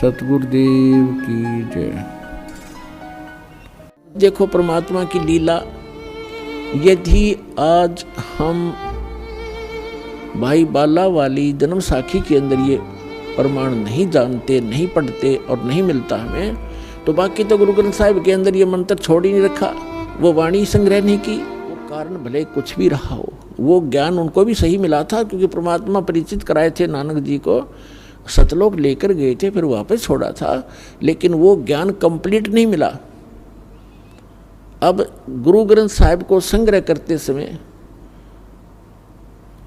सतगुरुदेव की जय। देखो परमात्मा की लीला, यदि आज हम भाई बाला वाली जन्म साखी के अंदर ये प्रमाण नहीं जानते, नहीं पढ़ते और नहीं मिलता हमें, तो बाकी तो गुरु ग्रंथ साहिब के अंदर ये मंत्र छोड़ ही नहीं रखा, वो वाणी संग्रह नहीं की। वो कारण भले कुछ भी रहा हो, वो ज्ञान उनको भी सही मिला था, क्योंकि परमात्मा परिचित कराए थे नानक जी को, सतलोक लेकर गए थे, फिर वापस छोड़ा था, लेकिन वो ज्ञान कंप्लीट नहीं मिला। अब गुरु ग्रंथ साहिब को संग्रह करते समय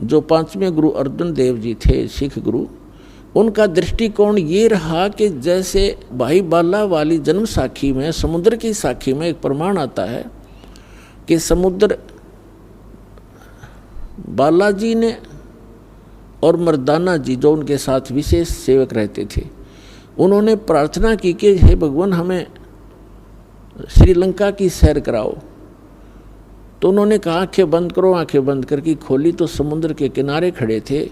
जो 5वें गुरु अर्जुन देव जी थे, सिख गुरु, उनका दृष्टिकोण ये रहा कि जैसे भाई बाला वाली जन्म साखी में, समुद्र की साखी में एक प्रमाण आता है कि समुद्र बालाजी ने और मर्दाना जी जो उनके साथ विशेष सेवक रहते थे, उन्होंने प्रार्थना की कि हे भगवान हमें श्रीलंका की सैर कराओ। तो उन्होंने कहा आंखें बंद करो, आंखें बंद करके खोली तो समुद्र के किनारे खड़े थे,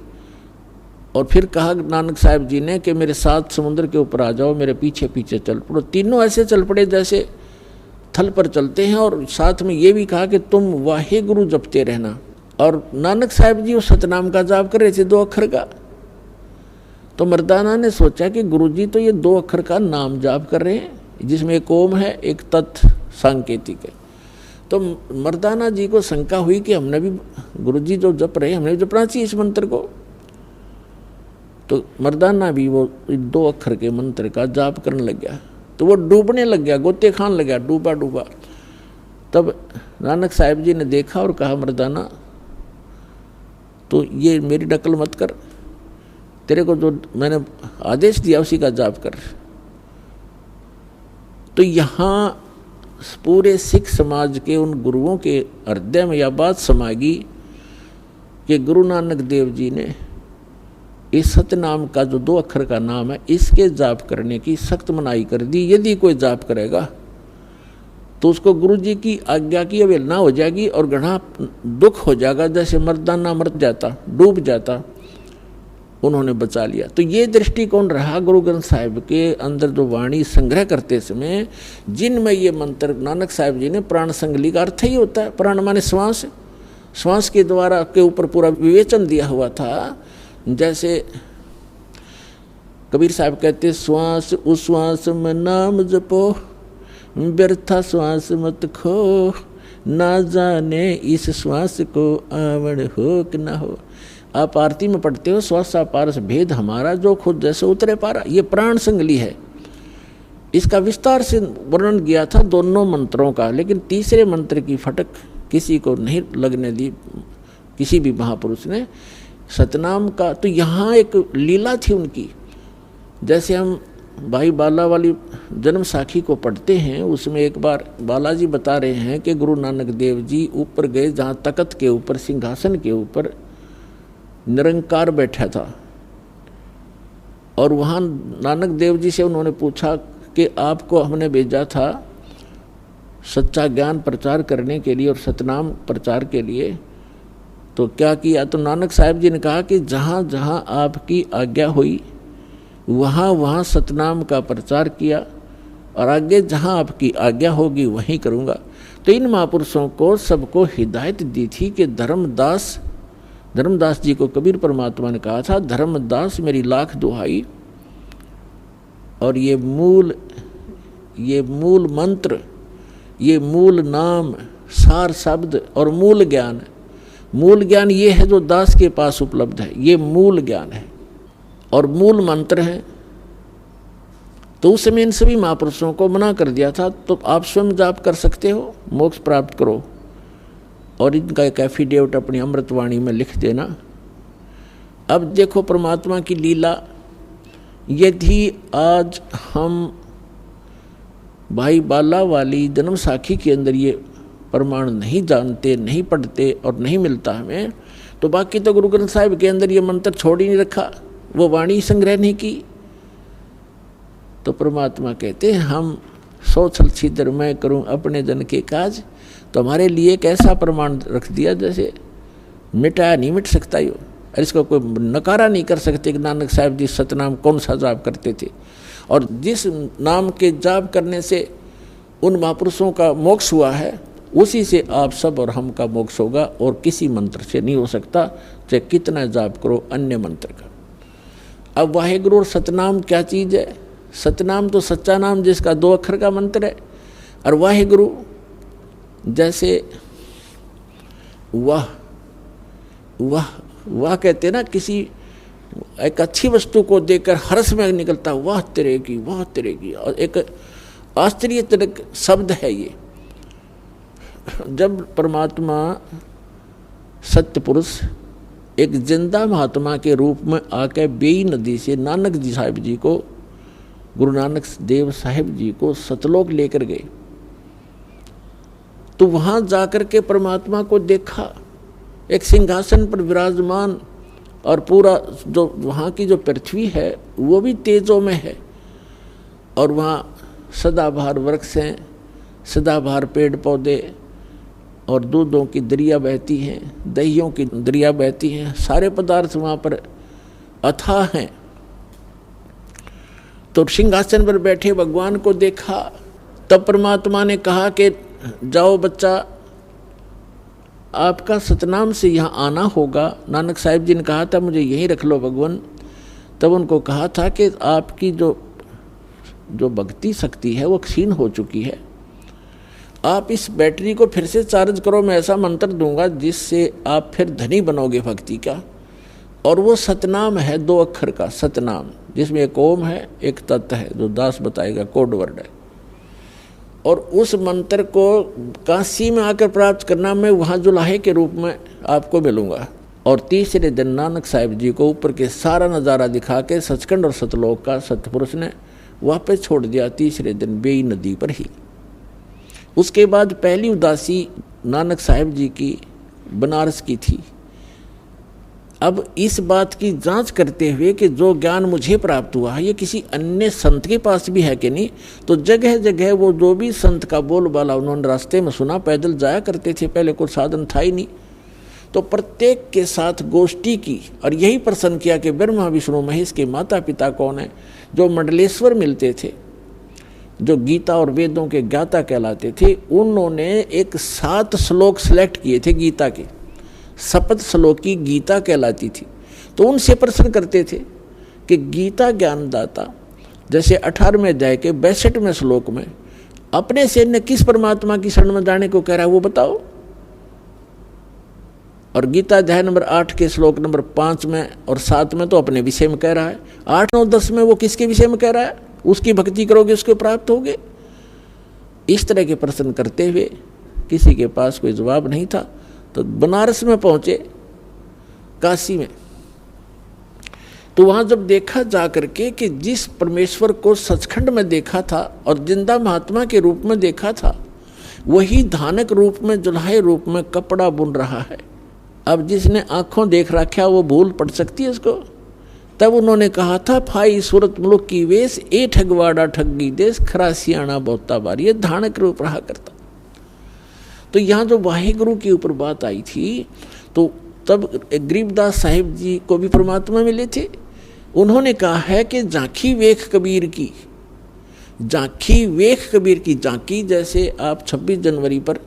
और फिर कहा नानक साहिब जी ने कि मेरे साथ समुद्र के ऊपर आ जाओ, मेरे पीछे पीछे चल पड़ो। तीनों ऐसे चल पड़े जैसे थल पर चलते हैं, और साथ में ये भी कहा कि तुम वाहे गुरु जपते रहना। और नानक साहिब जी उस सतनाम का जाप कर रहे थे 2 अक्षर का। तो मर्दाना ने सोचा कि गुरु जी तो ये 2 अक्षर का नाम जाप कर रहे हैं, जिसमें एक ओम है, एक तत् सांकेतिक है। तो मर्दाना जी को शंका हुई कि हमने भी गुरु जी जो जप रहे हैं, हमने भी जपना चाहिए इस मंत्र को। तो मर्दाना भी वो 2 अक्षर के मंत्र का जाप करने लग गया, तो वो डूबने लग गया, गोते खान लग गया, डूबा डूबा। तब नानक साहिब जी ने देखा और कहा मर्दाना तो ये मेरी नकल मत कर, तेरे को जो मैंने आदेश दिया उसी का जाप कर। तो यहाँ पूरे सिख समाज के उन गुरुओं के हृदय में यह बात समागी कि गुरु नानक देव जी ने इस सतनाम का जो 2 अक्षर का नाम है, इसके जाप करने की सख्त मनाही कर दी। यदि कोई जाप करेगा तो उसको गुरु जी की आज्ञा की अवहेलना हो जाएगी और घना दुख हो जाएगा, जैसे मर्दाना मर जाता, डूब जाता। उन्होंने बचा लिया। तो ये दृष्टिकोण रहा गुरु ग्रंथ साहिब के अंदर जो वाणी संग्रह करते समय, जिनमें ये मंत्र नानक साहिब जी ने प्राण संगली का अर्थ ही होता है, प्राण माने श्वास, श्वास के द्वारा के ऊपर पूरा विवेचन दिया हुआ था। जैसे कबीर साहब कहते श्वास उश्वास में नाम जपो, व्यर्था श्वास मत खो, ना जाने इस श्वास को आवड़ हो कि ना हो। आप आरती में पढ़ते हो श्वासा पारस भेद हमारा, जो खुद जैसे उतरे पारा, ये प्राण संगली है। इसका विस्तार से वर्णन किया था दोनों मंत्रों का, लेकिन तीसरे मंत्र की फटक किसी को नहीं लगने दी, किसी भी महापुरुष ने सतनाम का। तो यहाँ एक लीला थी उनकी। जैसे हम भाई बाला वाली जन्म साखी को पढ़ते हैं, उसमें एक बार बालाजी बता रहे हैं कि गुरु नानक देव जी ऊपर गए, जहाँ तख्त के ऊपर, सिंहासन के ऊपर निरंकार बैठा था, और वहाँ नानक देव जी से उन्होंने पूछा कि आपको हमने भेजा था सच्चा ज्ञान प्रचार करने के लिए और सतनाम प्रचार के लिए, तो क्या किया? तो नानक साहिब जी ने कहा कि जहाँ जहाँ आपकी आज्ञा हुई वहाँ वहाँ सतनाम का प्रचार किया, और आगे जहाँ आपकी आज्ञा होगी वहीं करूँगा। तो इन महापुरुषों को सबको हिदायत दी थी कि धर्मदास जी को कबीर परमात्मा ने कहा था, धर्मदास मेरी लाख दुहाई, और ये मूल मंत्र, ये मूल नाम, सार शब्द और मूल ज्ञान ये है जो दास के पास उपलब्ध है, ये मूल ज्ञान है और मूल मंत्र है। तो उस समय इन सभी महापुरुषों को मना कर दिया था, तो आप स्वयं जाप कर सकते हो, मोक्ष प्राप्त करो, और इनका एक एफिडेविट अपनी अमृतवाणी में लिख देना। अब देखो परमात्मा की लीला, यदि आज हम भाई बाला वाली जन्म साखी के अंदर ये प्रमाण नहीं जानते, नहीं पढ़ते और नहीं मिलता हमें, तो बाकी तो गुरु ग्रंथ साहिब के अंदर ये मंत्र छोड़ ही नहीं रखा, वो वाणी संग्रह नहीं की। तो परमात्मा कहते हैं हम 100 छल छिद्र मैं करूं अपने जन के काज। तो हमारे लिए एक ऐसा प्रमाण रख दिया जैसे मिटाया नहीं मिट सकता ही हो, और इसको कोई नकारा नहीं कर सकते कि नानक साहिब जी सतनाम कौन सा जाप करते थे। और जिस नाम के जाप करने से उन महापुरुषों का मोक्ष हुआ है, उसी से आप सब और हम का मोक्ष होगा, और किसी मंत्र से नहीं हो सकता, चाहे कितना जाप करो अन्य मंत्र का। अब वाहेगुरु और सतनाम क्या चीज़ है? सतनाम तो सच्चा नाम जिसका 2 अक्षर का मंत्र है, और वाहेगुरु जैसे वाह वाह वाह कहते ना, किसी एक अच्छी वस्तु को देखकर हर्ष में निकलता वाह तेरे की, वाह तेरे की, और एक आश्चर्यजनक शब्द है ये। जब परमात्मा सत्य पुरुष एक जिंदा महात्मा के रूप में आके बेई नदी से नानक जी साहिब जी को, गुरु नानक देव साहिब जी को सतलोक लेकर गए, तो वहाँ जाकर के परमात्मा को देखा एक सिंहासन पर विराजमान, और पूरा जो वहाँ की जो पृथ्वी है वो भी तेजों में है, और वहाँ सदाबहार वृक्ष हैं, सदाबहार पेड़ पौधे, और दूधों की दरिया बहती हैं, दहियों की दरिया बहती हैं, सारे पदार्थ वहाँ पर अथाह हैं। तो सिंहासन पर बैठे भगवान को देखा, तब परमात्मा ने कहा कि जाओ बच्चा, आपका सतनाम से यहाँ आना होगा। नानक साहिब जी ने कहा था मुझे यहीं रख लो भगवान। तब उनको कहा था कि आपकी जो भक्ति शक्ति है वो क्षीण हो चुकी है, आप इस बैटरी को फिर से चार्ज करो, मैं ऐसा मंत्र दूंगा जिससे आप फिर धनी बनोगे भक्ति का। और वो सतनाम है 2 अक्षर का सतनाम, जिसमें एक ओम है, एक तत् है, जो दास बताएगा, कोड वर्ड है। और उस मंत्र को काशी में आकर प्राप्त करना, मैं वहाँ जुलाहे के रूप में आपको मिलूँगा। और तीसरे दिन नानक साहिब जी को ऊपर के सारा नज़ारा दिखा के सचखंड और सतलोक का सतपुरुष ने वापस छोड़ दिया, तीसरे दिन बेई नदी पर ही। उसके बाद पहली उदासी नानक साहिब जी की बनारस की थी। अब इस बात की जांच करते हुए कि जो ज्ञान मुझे प्राप्त हुआ है ये किसी अन्य संत के पास भी है कि नहीं, तो जगह जगह वो जो भी संत का बोलबाला उन्होंने रास्ते में सुना, पैदल जाया करते थे, पहले कोई साधन था ही नहीं, तो प्रत्येक के साथ गोष्ठी की और यही प्रश्न किया कि ब्रह्मा विष्णु महेश के माता पिता कौन है। जो मंडलेश्वर मिलते थे, जो गीता और वेदों के ज्ञाता कहलाते थे, उन्होंने एक 7 श्लोक सेलेक्ट किए थे गीता के, सप्त श्लोकी गीता कहलाती थी। तो उनसे प्रश्न करते थे कि गीता ज्ञानदाता जैसे 18वें अध्याय के 62वें श्लोक में अपने से न किस परमात्मा की शरण में जाने को कह रहा है वो बताओ। और गीता अध्याय नंबर 8 के श्लोक नंबर 5 में और 7 में तो अपने विषय में कह रहा है, 8, 9, 10 में वो किसके विषय में कह रहा है, उसकी भक्ति करोगे उसको प्राप्त होगे। इस तरह के प्रश्न करते हुए किसी के पास कोई जवाब नहीं था, तो बनारस में पहुंचे, काशी में। तो वहां जब देखा जाकर के कि जिस परमेश्वर को सचखंड में देखा था और जिंदा महात्मा के रूप में देखा था, वही धानक रूप में, जुल्हे रूप में कपड़ा बुन रहा है। अब जिसने आंखों देख रखा वो भूल पड़ सकती है उसको। तब उन्होंने कहा था, फाई सूरत मुल्क की वेश, ए ठगवाड़ा ठगी देश, खरा सियाणा बहुता बार, ये धानक रूप रहा करता। तो यहाँ जो वाहेगुरु के ऊपर बात आई थी, तो तब गरीबदास साहिब जी को भी परमात्मा मिले थे। उन्होंने कहा है कि झांकी वेख कबीर की, झांकी वेख कबीर की। झांकी जैसे आप 26 जनवरी पर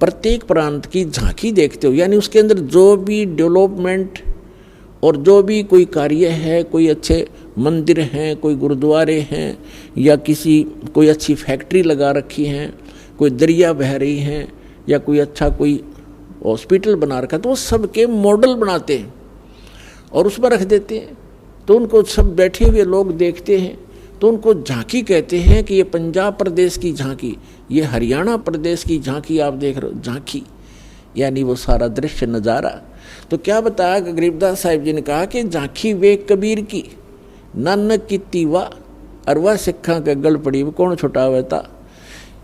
प्रत्येक प्रांत की झांकी देखते हो, यानी उसके अंदर जो भी डेवलपमेंट और जो भी कोई कार्य है, कोई अच्छे मंदिर हैं, कोई गुरुद्वारे हैं, या कोई अच्छी फैक्ट्री लगा रखी है, कोई दरिया बह रही हैं, या कोई अच्छा कोई हॉस्पिटल बना रखा, तो वो सबके मॉडल बनाते हैं और उस पर रख देते हैं। तो उनको सब बैठे हुए लोग देखते हैं, तो उनको झांकी कहते हैं कि ये पंजाब प्रदेश की झांकी, ये हरियाणा प्रदेश की झांकी आप देख रहे हो, झांकी यानी वो सारा दृश्य नज़ारा। तो क्या बताया कि गरीबदास साहिब जी ने कहा कि झांकी वेख कबीर की, नानक की तीवा अरवा सिक्खा के गल पड़ी वो कौन छुटा हुआ था।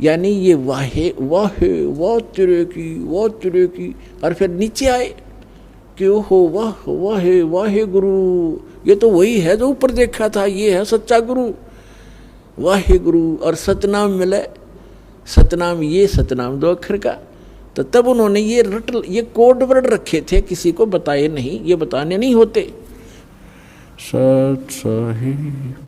यानी ये वाहे वाहे वाह तेरे की, वाह तेरे की। और फिर नीचे आए कि ओहो वाह वाहे वाहे गुरु, ये तो वही है जो ऊपर देखा था, ये है सच्चा गुरु वाहे गुरु। और सतनाम मिले, सतनाम, ये सतनाम 2 अक्षर का। तो तब उन्होंने ये कोड वर्ड रखे थे, किसी को बताए नहीं, ये बताने नहीं होते। सत साहिब